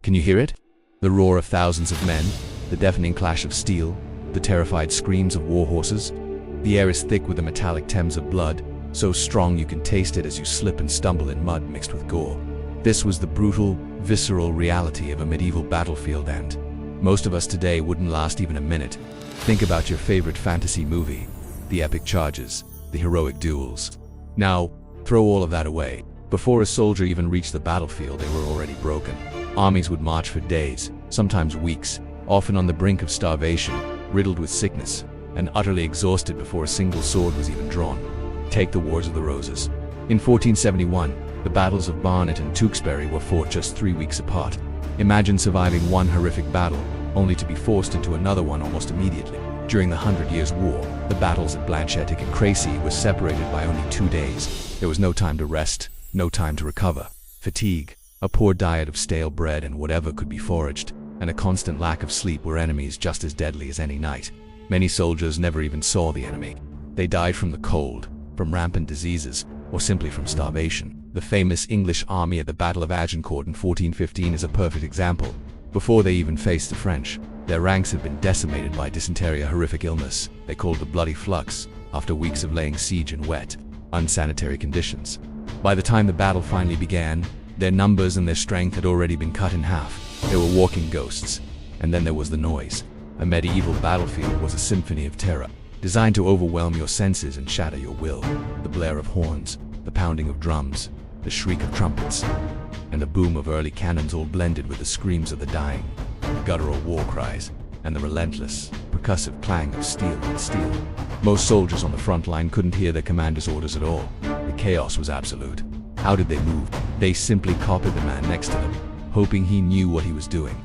Can you hear it? The roar of thousands of men, the deafening clash of steel, the terrified screams of war horses. The air is thick with a metallic Thames of blood, so strong you can taste it as you slip and stumble in mud mixed with gore. This was the brutal, visceral reality of a medieval battlefield, and most of us today wouldn't last even a minute. Think about your favorite fantasy movie, the epic charges, the heroic duels. Now, throw all of that away. Before a soldier even reached the battlefield, they were already broken. Armies would march for days, sometimes weeks, often on the brink of starvation, riddled with sickness, and utterly exhausted before a single sword was even drawn. Take the Wars of the Roses. In 1471, the battles of Barnet and Tewkesbury were fought just 3 weeks apart. Imagine surviving one horrific battle, only to be forced into another one almost immediately. During the 100 Years' War, the battles at Blanchette and Crécy were separated by only 2 days. There was no time to rest, no time to recover. Fatigue, a poor diet of stale bread and whatever could be foraged, and a constant lack of sleep were enemies just as deadly as any night. Many soldiers never even saw the enemy. They died from the cold, from rampant diseases, or simply from starvation. The famous English army at the Battle of Agincourt in 1415 is a perfect example. Before they even faced the French, their ranks had been decimated by dysentery, a horrific illness they called the bloody flux, after weeks of laying siege in wet, unsanitary conditions. By the time the battle finally began, their numbers and their strength had already been cut in half. They were walking ghosts. And then there was the noise. A medieval battlefield was a symphony of terror, designed to overwhelm your senses and shatter your will. The blare of horns, the pounding of drums, the shriek of trumpets, and the boom of early cannons all blended with the screams of the dying, the guttural war cries, and the relentless, percussive clang of steel on steel. Most soldiers on the front line couldn't hear their commander's orders at all. The chaos was absolute. How did they move? They simply copied the man next to them, hoping he knew what he was doing.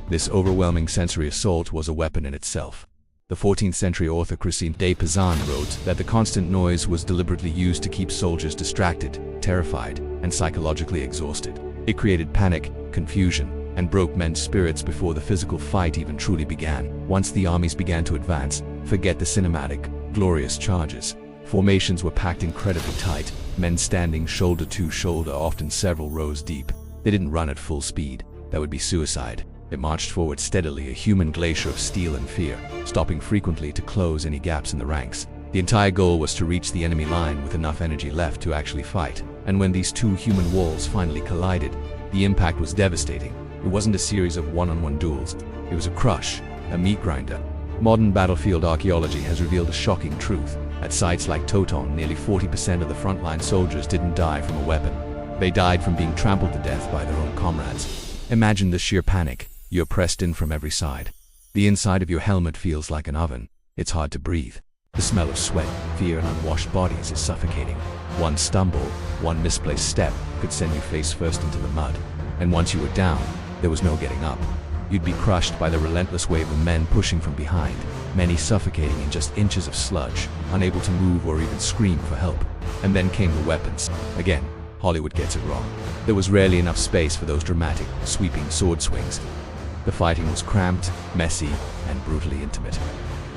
This overwhelming sensory assault was a weapon in itself. The 14th century author Christine de Pizan wrote that the constant noise was deliberately used to keep soldiers distracted, terrified, and psychologically exhausted. It created panic, confusion, and broke men's spirits before the physical fight even truly began. Once the armies began to advance, forget the cinematic, glorious charges. Formations were packed incredibly tight, men standing shoulder to shoulder, often several rows deep. They didn't run at full speed. That would be suicide. They marched forward steadily, a human glacier of steel and fear, stopping frequently to close any gaps in the ranks. The entire goal was to reach the enemy line with enough energy left to actually fight. And when these two human walls finally collided, the impact was devastating. It wasn't a series of one-on-one duels. It was a crush, a meat grinder. Modern battlefield archaeology has revealed a shocking truth. At sites like Teuton, nearly 40% of the frontline soldiers didn't die from a weapon. They died from being trampled to death by their own comrades. Imagine the sheer panic. You're pressed in from every side. The inside of your helmet feels like an oven. It's hard to breathe. The smell of sweat, fear, and unwashed bodies is suffocating. One stumble, one misplaced step could send you face first into the mud. And once you were down, there was no getting up. You'd be crushed by the relentless wave of men pushing from behind, many suffocating in just inches of sludge, unable to move or even scream for help. And then came the weapons. Again, Hollywood gets it wrong. There was rarely enough space for those dramatic, sweeping sword swings. The fighting was cramped, messy, and brutally intimate.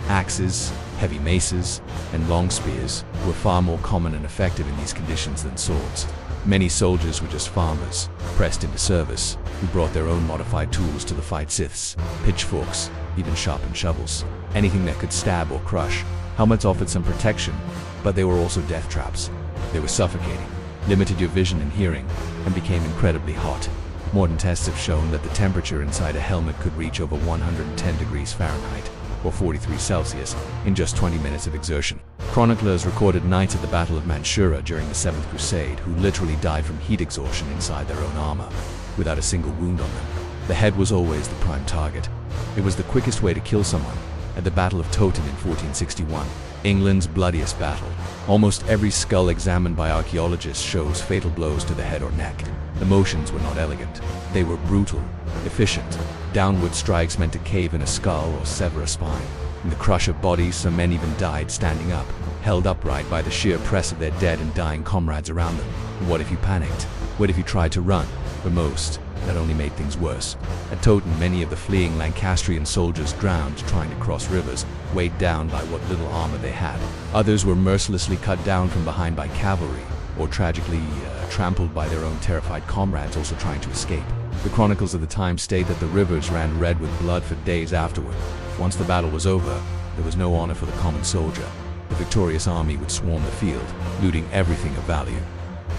Axes, heavy maces, and long spears were far more common and effective in these conditions than swords. Many soldiers were just farmers, pressed into service, who brought their own modified tools to the fight: scythes, pitchforks, even sharpened shovels. Anything that could stab or crush. Helmets offered some protection, but they were also death traps. They were suffocating, limited your vision and hearing, and became incredibly hot. Modern tests have shown that the temperature inside a helmet could reach over 110 degrees Fahrenheit, or 43 Celsius, in just 20 minutes of exertion. Chroniclers recorded knights at the Battle of Mantua during the Seventh Crusade who literally died from heat exhaustion inside their own armor, without a single wound on them. The head was always the prime target. It was the quickest way to kill someone. At the Battle of Teuton in 1461, England's bloodiest battle, almost every skull examined by archaeologists shows fatal blows to the head or neck. The motions were not elegant. They were brutal, efficient. Downward strikes meant to cave in a skull or sever a spine. In the crush of bodies, some men even died standing up, held upright by the sheer press of their dead and dying comrades around them. And what if you panicked? What if you tried to run? For most, that only made things worse. At Teuton, many of the fleeing Lancastrian soldiers drowned trying to cross rivers, weighed down by what little armor they had. Others were mercilessly cut down from behind by cavalry, or tragically trampled by their own terrified comrades also trying to escape. The chronicles of the time state that the rivers ran red with blood for days afterward. Once the battle was over, there was no honor for the common soldier. The victorious army would swarm the field, looting everything of value.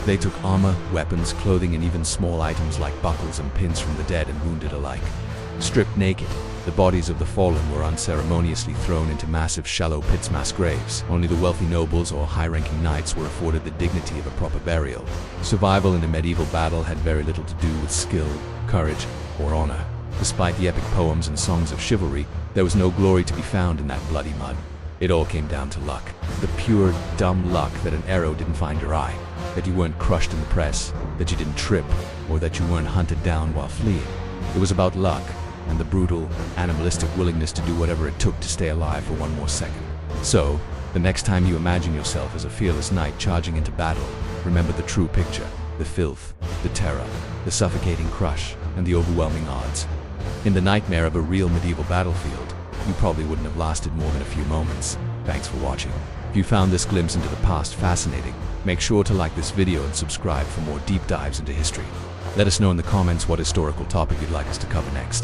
They took armor, weapons, clothing, and even small items like buckles and pins from the dead and wounded alike. Stripped naked, the bodies of the fallen were unceremoniously thrown into massive shallow pits, mass graves. Only the wealthy nobles or high-ranking knights were afforded the dignity of a proper burial. Survival in a medieval battle had very little to do with skill, courage, or honor. Despite the epic poems and songs of chivalry, there was no glory to be found in that bloody mud. It all came down to luck. The pure, dumb luck that an arrow didn't find your eye, that you weren't crushed in the press, that you didn't trip, or that you weren't hunted down while fleeing. It was about luck, and the brutal, animalistic willingness to do whatever it took to stay alive for one more second. So, the next time you imagine yourself as a fearless knight charging into battle, remember the true picture, the filth, the terror, the suffocating crush, and the overwhelming odds. In the nightmare of a real medieval battlefield, you probably wouldn't have lasted more than a few moments. Thanks for watching. If you found this glimpse into the past fascinating, make sure to like this video and subscribe for more deep dives into history. Let us know in the comments what historical topic you'd like us to cover next.